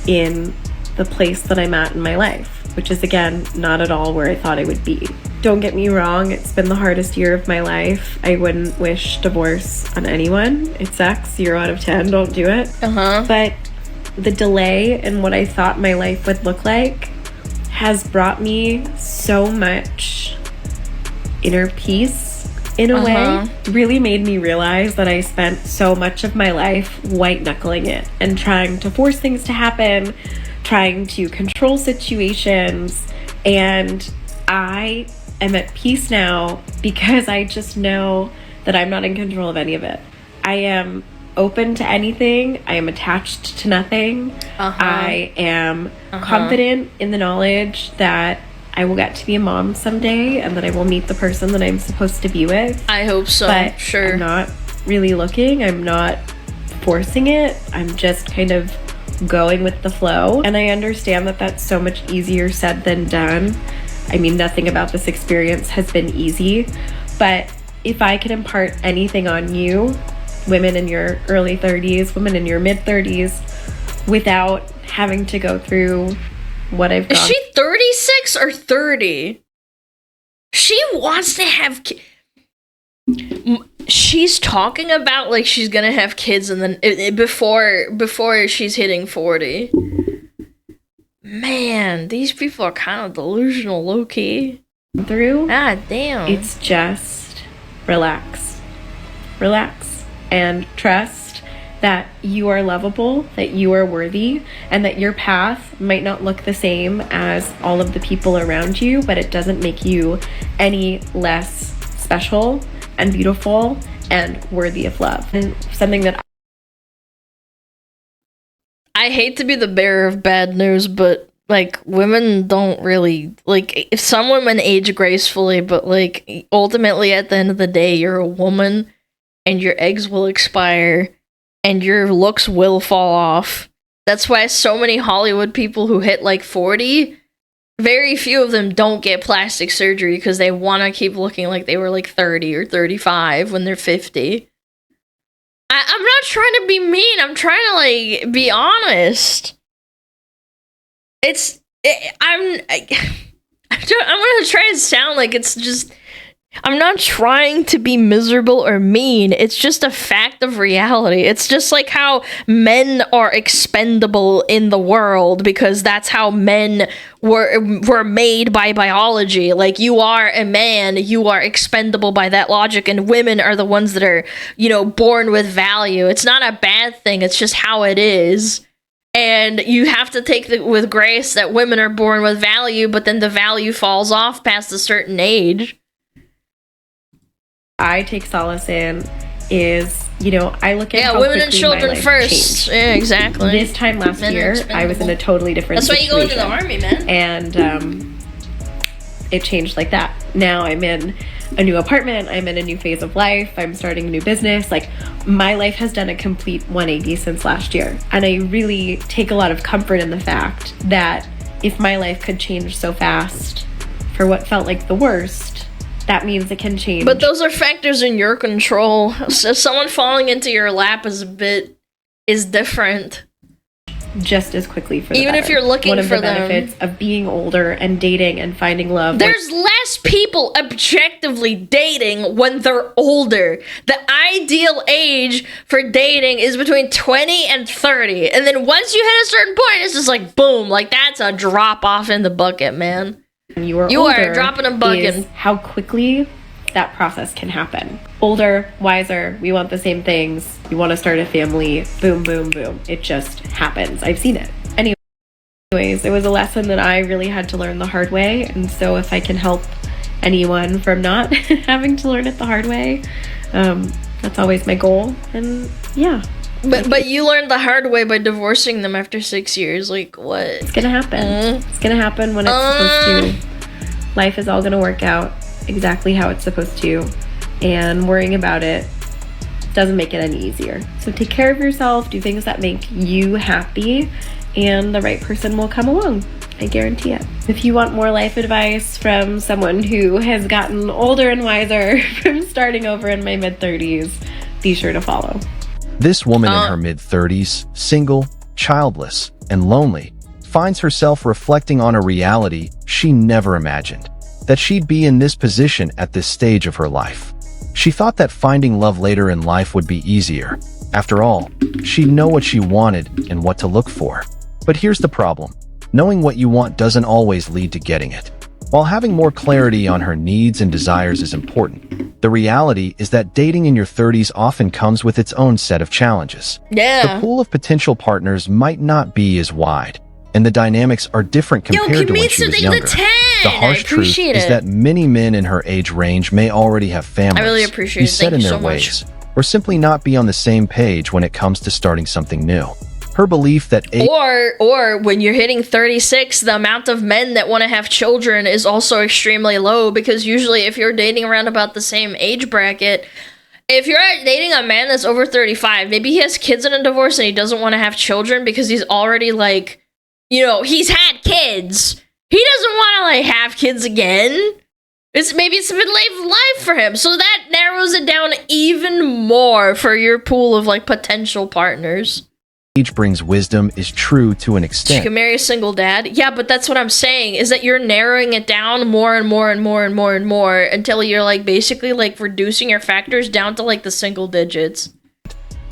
Speaker 9: in the place that I'm at in my life, which is, again, not at all where I thought I would be. Don't get me wrong, it's been the hardest year of my life. I wouldn't wish divorce on anyone. It sucks. 0 out of 10, don't do it. But the delay in what I thought my life would look like has brought me so much inner peace in a way. It really made me realize that I spent so much of my life white knuckling it and trying to force things to happen, trying to control situations, and I am at peace now because I just know that I'm not in control of any of it. I am open to anything. I am attached to nothing. I am confident in the knowledge that I will get to be a mom someday and that I will meet the person that I'm supposed to be with.
Speaker 1: I hope so.
Speaker 9: But
Speaker 1: sure.
Speaker 9: I'm not really looking. I'm not forcing it. I'm just kind of going with the flow. And I understand that that's so much easier said than done. I mean, nothing about this experience has been easy. But if I can impart anything on you, women in your early 30s, women in your mid 30s, without having to go through what I've gone.
Speaker 1: Is she 36 or 30? She wants to have she's talking about like she's gonna have kids and then before she's hitting 40. Man, these people are kind of delusional, low-key.
Speaker 9: Through.
Speaker 1: Ah, damn.
Speaker 9: It's just relax. Relax and trust that you are lovable, that you are worthy, and that your path might not look the same as all of the people around you, but it doesn't make you any less special and beautiful and worthy of love. And something that
Speaker 1: I hate to be the bearer of bad news, but like women don't really like, if some women age gracefully, but like ultimately at the end of the day, you're a woman and your eggs will expire and your looks will fall off. That's why so many Hollywood people who hit like 40, very few of them don't get plastic surgery because they want to keep looking like they were like 30 or 35 when they're 50. I'm not trying to be mean. I'm trying to like be honest. I'm gonna try and sound like it's just, I'm not trying to be miserable or mean. It's just a fact of reality. It's just like how men are expendable in the world because that's how men were made by biology. Like, you are a man, you are expendable by that logic, and women are the ones that are, you know, born with value. It's not a bad thing. It's just how it is. And you have to take it with grace that women are born with value, but then the value falls off past a certain age.
Speaker 9: I take solace in is, you know, I look at how
Speaker 1: women and
Speaker 9: quickly
Speaker 1: children
Speaker 9: my life
Speaker 1: first.
Speaker 9: changed.
Speaker 1: Yeah, exactly.
Speaker 9: This time last year, I was in a totally different
Speaker 1: situation. That's why you go into the army, man.
Speaker 9: And it changed like that. Now I'm in a new apartment. I'm in a new phase of life. I'm starting a new business. Like, my life has done a complete 180 since last year. And I really take a lot of comfort in the fact that if my life could change so fast for what felt like the worst, that means it can change.
Speaker 1: But those are factors in your control. So someone falling into your lap is different.
Speaker 9: Just as quickly for
Speaker 1: even if you're looking for them.
Speaker 9: One of the benefits of being older and dating and finding love.
Speaker 1: There's less people objectively dating when they're older. The ideal age for dating is between 20 and 30. And then once you hit a certain point, it's just like, boom, like that's a drop off in the bucket, man.
Speaker 9: You are
Speaker 1: dropping a bucket.
Speaker 9: How quickly that process can happen. Older, wiser, we want the same things. We want to start a family. Boom, boom, boom. It just happens. I've seen it. Anyways, it was a lesson that I really had to learn the hard way. And so if I can help anyone from not having to learn it the hard way, that's always my goal. And yeah.
Speaker 1: But you learned the hard way by divorcing them after 6 years. Like, what?
Speaker 9: It's gonna happen. It's gonna happen when it's supposed to. Life is all gonna work out exactly how it's supposed to. And worrying about it doesn't make it any easier. So take care of yourself, do things that make you happy, and the right person will come along. I guarantee it. If you want more life advice from someone who has gotten older and wiser from starting over in my mid-30s, be sure to follow.
Speaker 5: This woman in her mid-30s, single, childless, and lonely, finds herself reflecting on a reality she never imagined, that she'd be in this position at this stage of her life. She thought that finding love later in life would be easier. After all, she'd know what she wanted and what to look for. But here's the problem. Knowing what you want doesn't always lead to getting it. While having more clarity on her needs and desires is important, the reality is that dating in your 30s often comes with its own set of challenges.
Speaker 1: Yeah.
Speaker 5: The pool of potential partners might not be as wide, and the dynamics are different compared to when she was younger. The harsh truth is that many men in her age range may already have families,
Speaker 1: I really appreciate
Speaker 5: be
Speaker 1: it.
Speaker 5: set
Speaker 1: Thank
Speaker 5: in
Speaker 1: you
Speaker 5: their
Speaker 1: so
Speaker 5: ways, or simply not be on the same page when it comes to starting something new. Her belief that
Speaker 1: or when you're hitting 36, the amount of men that want to have children is also extremely low, because usually if you're dating around about the same age bracket, if you're dating a man that's over 35, maybe he has kids in a divorce and he doesn't want to have children because he's already like, you know, he's had kids. He doesn't want to like have kids again. Maybe it's a midlife life for him. So that narrows it down even more for your pool of like potential partners.
Speaker 5: age brings wisdom is true to an
Speaker 1: You
Speaker 5: extent.
Speaker 1: can marry a single dad. Yeah, but that's what I'm saying, is that you're narrowing it down more and more and more and more and more until you're like basically like reducing your factors down to like the single digits.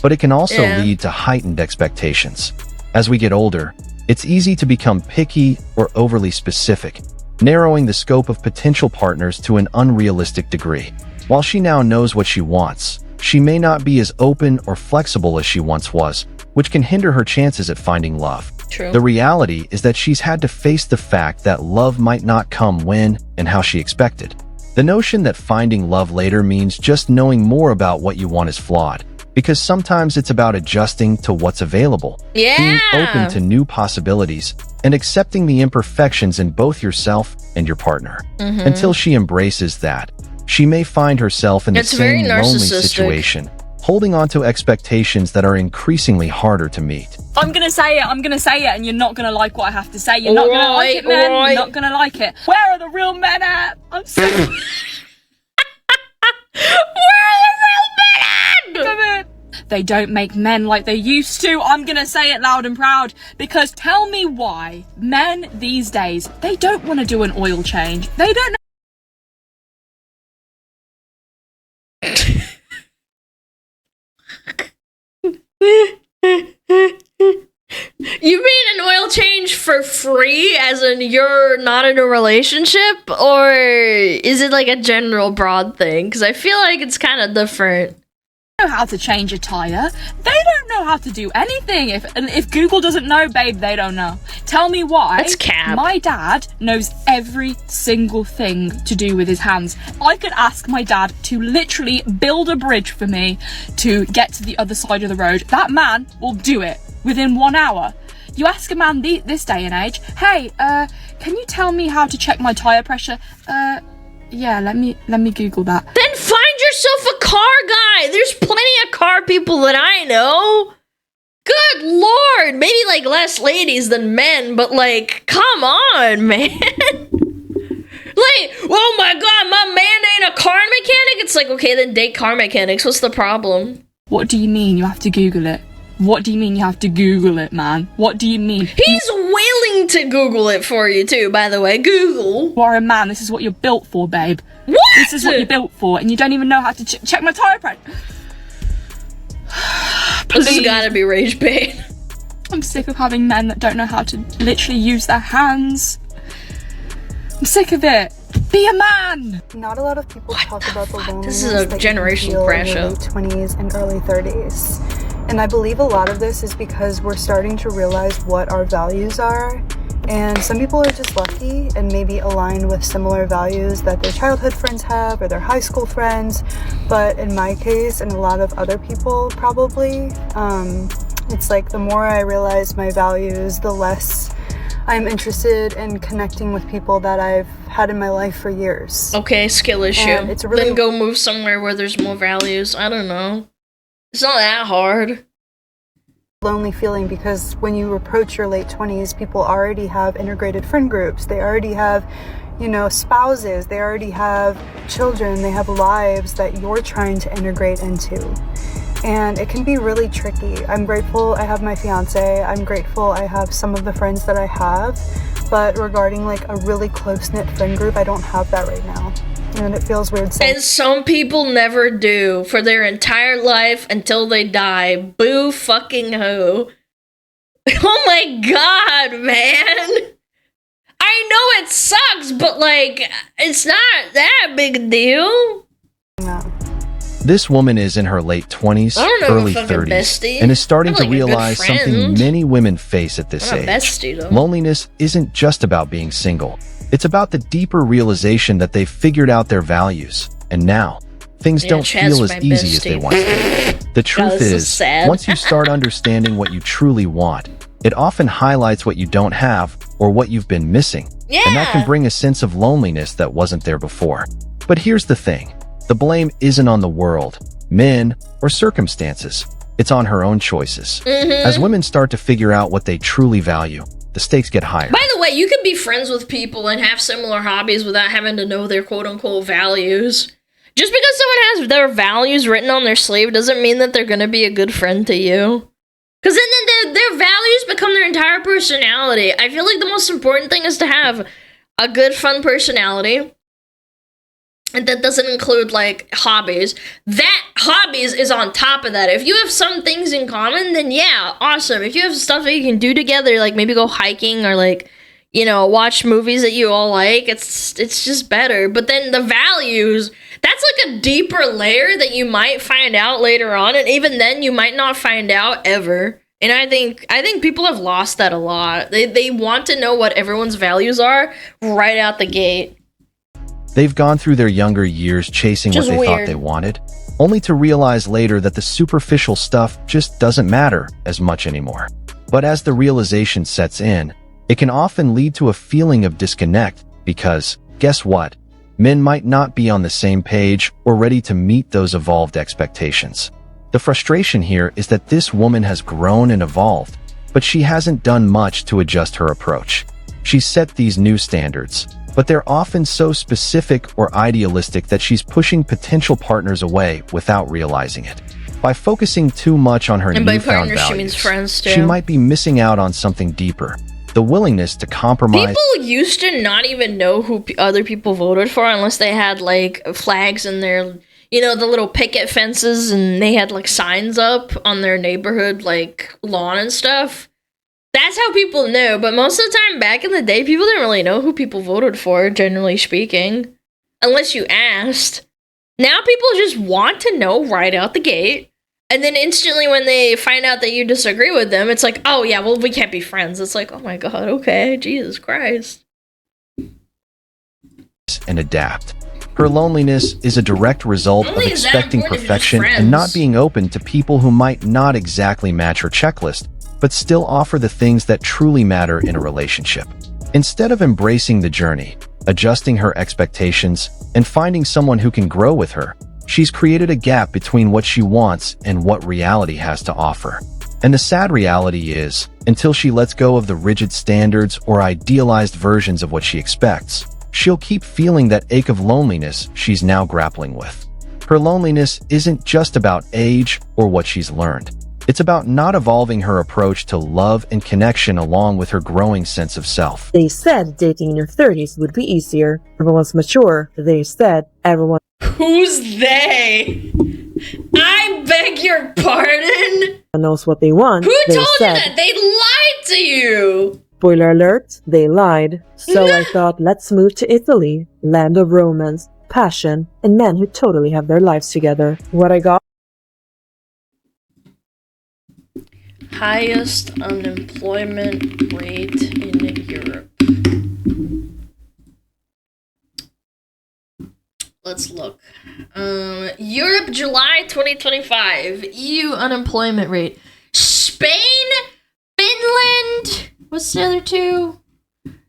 Speaker 5: But it can also lead to heightened expectations. As we get older, it's easy to become picky or overly specific, narrowing the scope of potential partners to an unrealistic degree. While she now knows what she wants, she may not be as open or flexible as she once was, which can hinder her chances at finding love.
Speaker 1: True.
Speaker 5: The reality is that she's had to face the fact that love might not come when and how she expected. The notion that finding love later means just knowing more about what you want is flawed, because sometimes it's about adjusting to what's available, being open to new possibilities, and accepting the imperfections in both yourself and your partner. Until she embraces that, she may find herself in the same lonely situation, holding on to expectations that are increasingly harder to meet.
Speaker 10: I'm gonna say it, and you're not gonna like what I have to say. You're not gonna like it, man. You're not gonna like it. Where are the real men at? I'm so... Where
Speaker 1: are the real men at?
Speaker 10: They don't make men like they used to. I'm gonna say it loud and proud, because tell me why men these days, they don't want to do an oil change. They don't know.
Speaker 1: You mean an oil change for free, as in you're not in a relationship? Or is it like a general broad thing? Because I feel like it's kind of different.
Speaker 10: Know how to change a tire. They don't know how to do anything. If Google doesn't know, babe, they don't know. Tell me why.
Speaker 1: That's cap.
Speaker 10: My dad knows every single thing to do with his hands. I could ask my dad to literally build a bridge for me to get to the other side of the road. That man will do it within 1 hour. You ask a man this day and age, hey, can you tell me how to check my tire pressure? Yeah, let me Google that.
Speaker 1: Then find yourself a car guy. There's plenty of car people that I know. Good lord. Maybe like less ladies than men, but like, come on, man. Like, oh my god, my man ain't a car mechanic? It's like, okay, then date car mechanics. What's the problem?
Speaker 10: What do you mean you have to Google it? What do you mean you have to Google it, man? What do you mean?
Speaker 1: He's willing to Google it for you too, by the way. Google.
Speaker 10: You are a man. This is what you're built for, babe.
Speaker 1: What?
Speaker 10: This is what you're built for, and you don't even know how to check my tire pressure.
Speaker 1: This has gotta be rage bait.
Speaker 10: I'm sick of having men that don't know how to literally use their hands. I'm sick of it. Be a man!
Speaker 2: Not a lot of people talk about the loneliness.
Speaker 1: This is a generational crash
Speaker 2: in your late 20s and early 30s. And I believe a lot of this is because we're starting to realize what our values are. And some people are just lucky and maybe aligned with similar values that their childhood friends have or their high school friends. But in my case, and a lot of other people probably, it's like the more I realize my values, the less I'm interested in connecting with people that I've had in my life for years.
Speaker 1: Okay, skill issue.
Speaker 2: And it's really
Speaker 1: then go move somewhere where there's more values. I don't know. It's not that hard.
Speaker 2: Lonely feeling, because when you approach your late 20s, people already have integrated friend groups. They already have, spouses. They already have children. They have lives that you're trying to integrate into. and it can be really tricky. I'm grateful I have my fiance. I'm grateful I have some of the friends that I have, but regarding like a really close-knit friend group, I don't have that right now, and it feels weird saying.
Speaker 1: And some people never do for their entire life until they die. Boo fucking ho. Oh my god, man. I know it sucks, but like, it's not that big a deal.
Speaker 2: No.
Speaker 5: This woman is in her late 20s, early 30s, and is starting to realize something many women face at this age. Loneliness isn't just about being single. It's about the deeper realization that they've figured out their values, and now, things don't feel as easy as they once did. The truth is, once you start understanding what you truly want, it often highlights what you don't have or what you've been missing, and that can bring a sense of loneliness that wasn't there before. But here's the thing. The blame isn't on the world, men, or circumstances. It's on her own choices. As women start to figure out what they truly value, the stakes get higher.
Speaker 1: By the way, you can be friends with people and have similar hobbies without having to know their quote-unquote values. Just because someone has their values written on their sleeve doesn't mean that they're going to be a good friend to you. Because then their values become their entire personality. I feel like the most important thing is to have a good, fun personality. And that doesn't include, like, hobbies. That hobbies is on top of that. If you have some things in common, then yeah, awesome. If you have stuff that you can do together, like maybe go hiking or, like, you know, watch movies that you all like, it's just better. But then the values, that's like a deeper layer that you might find out later on. And even then, you might not find out ever. And I think people have lost that a lot. They want to know what everyone's values are right out the gate.
Speaker 5: They've gone through their younger years chasing what they thought they wanted, only to realize later that the superficial stuff just doesn't matter as much anymore. But as the realization sets in, it can often lead to a feeling of disconnect because, guess what? Men might not be on the same page or ready to meet those evolved expectations. The frustration here is that this woman has grown and evolved, but she hasn't done much to adjust her approach. She's set these new standards, but they're often so specific or idealistic that she's pushing potential partners away without realizing it. By focusing too much on her newfound values,
Speaker 1: she means friends too.
Speaker 5: She might be missing out on something deeper. The willingness to compromise.
Speaker 1: People used to not even know who other people voted for unless they had, like, flags in their, you know, the little picket fences, and they had, like, signs up on their neighborhood, like, lawn and stuff. That's how people knew, but most of the time back in the day, people didn't really know who people voted for, generally speaking, unless you asked. Now people just want to know right out the gate, and then instantly when they find out that you disagree with them, it's like, oh yeah, well, we can't be friends. It's like, oh my god, okay, Jesus Christ.
Speaker 5: And adapt. Her loneliness is a direct result of expecting perfection and not being open to people who might not exactly match her checklist, but still offer the things that truly matter in a relationship. Instead of embracing the journey, adjusting her expectations, and finding someone who can grow with her, she's created a gap between what she wants and what reality has to offer. And the sad reality is, until she lets go of the rigid standards or idealized versions of what she expects, she'll keep feeling that ache of loneliness she's now grappling with. Her loneliness isn't just about age or what she's learned. It's about not evolving her approach to love and connection along with her growing sense of self.
Speaker 11: They said dating in your 30s would be easier. Everyone's mature. They said everyone...
Speaker 1: Who's they? I beg your pardon?
Speaker 11: ...knows what they want.
Speaker 1: Who told you that? They lied to you!
Speaker 11: Spoiler alert, they lied. So I thought, let's move to Italy. Land of romance, passion, and men who totally have their lives together. What I got?
Speaker 1: Highest unemployment rate in Europe. Let's look. Europe, July 2025. EU unemployment rate. Spain, Finland. What's the other two?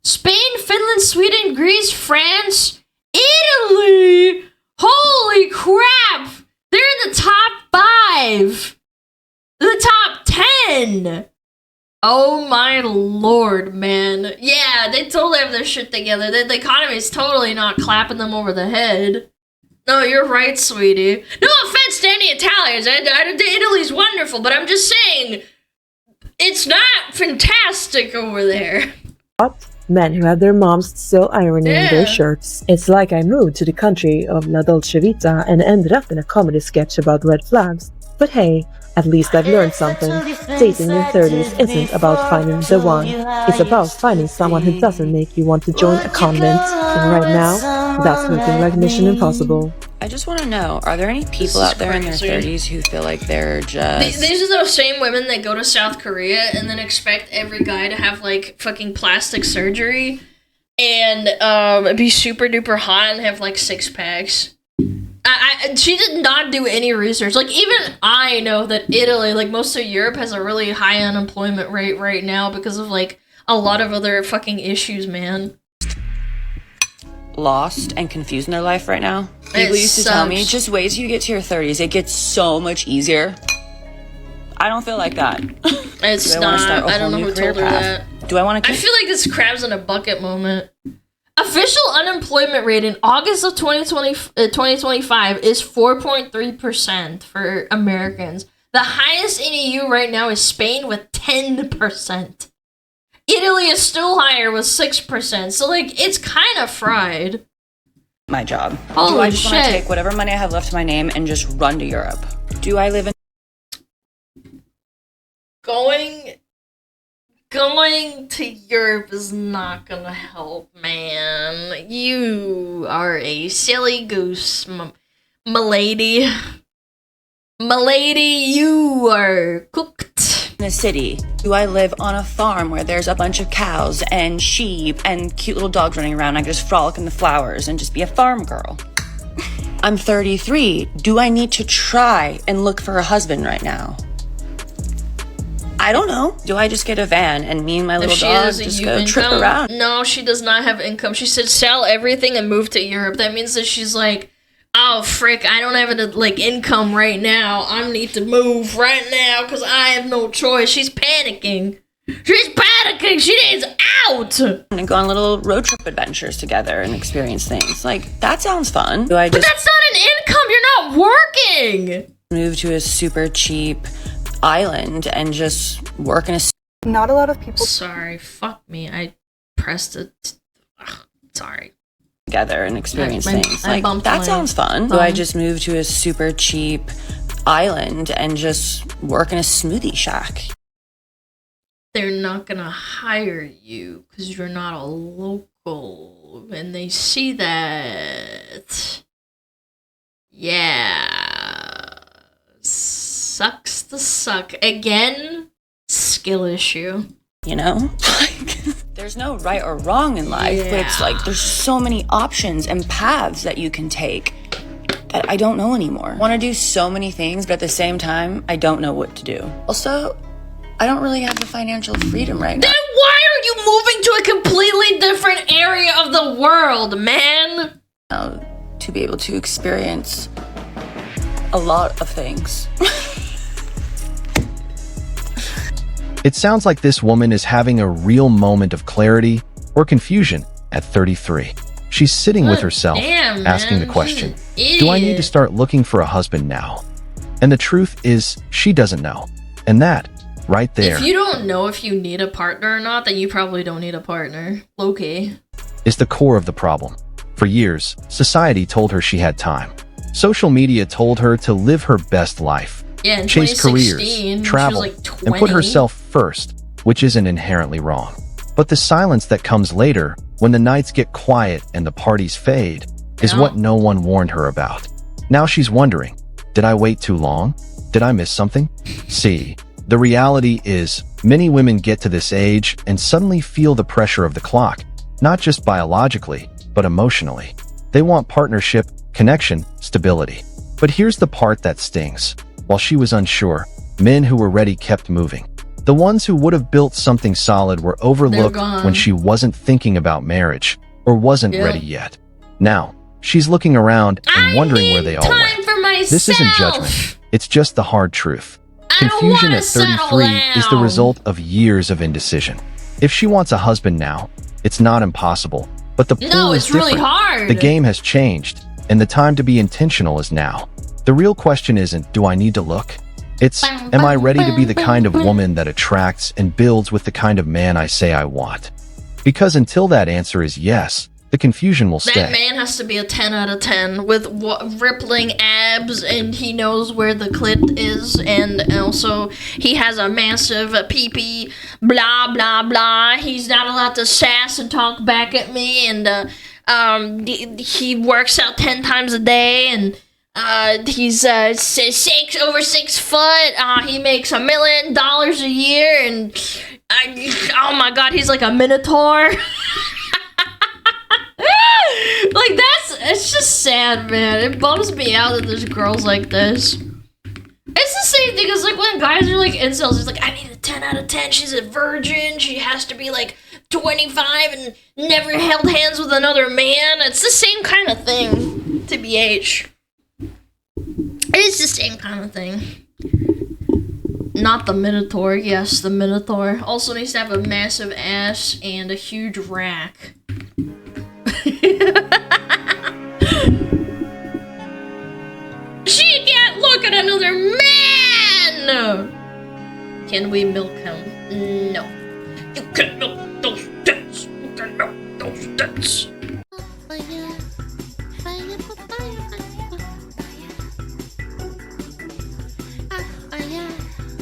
Speaker 1: Spain, Finland, Sweden, Greece, France, Italy. Holy crap! They're in the top 5. The top 10! Oh my lord, man. Yeah, they totally have their shit together. The economy is totally not clapping them over the head. No, you're right, sweetie. No offense to any Italians. Italy's wonderful, but I'm just saying, it's not fantastic over there.
Speaker 11: What? Men who have their moms still ironing their shirts. It's like I moved to the country of La Dolce Vita and ended up in a comedy sketch about red flags. But hey, at least I've learned something. Dating in your 30s isn't about finding the one. It's about finding someone who doesn't make you want to join a convent. And right now, that's looking like Mission Impossible.
Speaker 4: I just want to know, are there any people out there in their 30s who feel like they're just...
Speaker 1: These are those same women that go to South Korea and then expect every guy to have, like, fucking plastic surgery and be super duper hot and have, like, 6 packs. She did not do any research. Like, even I know that Italy, like, most of Europe has a really high unemployment rate right now because of, like, a lot of other fucking issues, man.
Speaker 4: Lost and confused in their life right now. People used to tell me, just wait till you get to your 30s. It gets so much easier. I don't feel like that.
Speaker 1: It's not. I don't know who told her that.
Speaker 4: Do I want to...
Speaker 1: I feel like this crabs in a bucket moment. Official unemployment rate in August of 2025 is 4.3% for Americans. The highest in EU right now is Spain with 10%. Italy is still higher with 6%. So, like, it's kind of fried.
Speaker 4: My job.
Speaker 1: Holy
Speaker 4: Do I just
Speaker 1: shit.
Speaker 4: want to take whatever money I have left to my name and just run to Europe? Do I live in...
Speaker 1: Going to Europe is not gonna help, man. You are a silly goose, m'lady. M'lady, you are cooked.
Speaker 4: In the city? Do I live on a farm where there's a bunch of cows and sheep and cute little dogs running around? I just frolic in the flowers and just be a farm girl. I'm 33. Do I need to try and look for a husband right now? I don't know. Do I just get a van and me and my little dog just go trip around?
Speaker 1: No, she does not have income. She said sell everything and move to Europe. That means that she's like, oh frick, I don't have income right now. I need to move right now because I have no choice. She's panicking. She needs out.
Speaker 4: And go on little road trip adventures together and experience things. Like, that sounds fun. Do I just...
Speaker 1: But that's not an income. You're not working.
Speaker 4: Move to a super cheap island and just work in a...
Speaker 2: Not a lot of people...
Speaker 1: Sorry, fuck me. I pressed it. Ugh, sorry.
Speaker 4: Together and experience things. Like, that sounds fun. Do I just move to a super cheap island and just work in a smoothie shack?
Speaker 1: They're not gonna hire you because you're not a local. And they see that. Yeah. Sucks to suck. Again, skill issue.
Speaker 4: You know? Like, there's no right or wrong in life, but it's like there's so many options and paths that you can take that I don't know anymore. I want to do so many things, but at the same time, I don't know what to do. Also, I don't really have the financial freedom right now.
Speaker 1: Then why are you moving to a completely different area of the world, man?
Speaker 4: To be able to experience a lot of things.
Speaker 5: It sounds like this woman is having a real moment of clarity or confusion at 33. She's sitting with herself, asking the question, do I need to start looking for a husband now? And the truth is, she doesn't know. And that, right there,
Speaker 1: if you don't know if you need a partner or not, then you probably don't need a partner. Okay.
Speaker 5: is the core of the problem. For years, society told her she had time. Social media told her to live her best life.
Speaker 1: Yeah, in
Speaker 5: chase
Speaker 1: 2016,
Speaker 5: careers, travel,
Speaker 1: she was like 20.
Speaker 5: and put herself first, which isn't inherently wrong. But the silence that comes later, when the nights get quiet and the parties fade, is what no one warned her about. Now she's wondering, did I wait too long? Did I miss something? See, the reality is, many women get to this age and suddenly feel the pressure of the clock, not just biologically, but emotionally. They want partnership, connection, stability. But here's the part that stings. While she was unsure, men who were ready kept moving. The ones who would have built something solid were overlooked when she wasn't thinking about marriage or wasn't ready yet. Now, she's looking around and wondering where they all went. This isn't judgment. It's just the hard truth. Confusion at 33 is the result of years of indecision. If she wants a husband now, it's not impossible, but the pool is different.
Speaker 1: Really hard.
Speaker 5: The game has changed, and the time to be intentional is now. The real question isn't, do I need to look? It's, am I ready to be the kind of woman that attracts and builds with the kind of man I say I want? Because until that answer is yes, the confusion will stay.
Speaker 1: That man has to be a 10 out of 10 with rippling abs, and he knows where the clit is, and also he has a massive pee-pee, blah, blah, blah. He's not allowed to sass and talk back at me, and he works out 10 times a day, and he's over 6 foot. He makes $1 million a year, and oh my god, he's like a minotaur. Like, it's just sad, man. It bums me out that there's girls like this. It's the same thing as, like, when guys are, like, incels. It's like, I need a 10 out of 10. She's a virgin. She has to be, like, 25 and never held hands with another man. It's the same kind of thing, to BH. It's the same kind of thing. Not the Minotaur. Yes, the Minotaur. Also needs to have a massive ass and a huge rack. She can't look at another man! Can we milk him? No. You can milk those tits! You can milk those tits!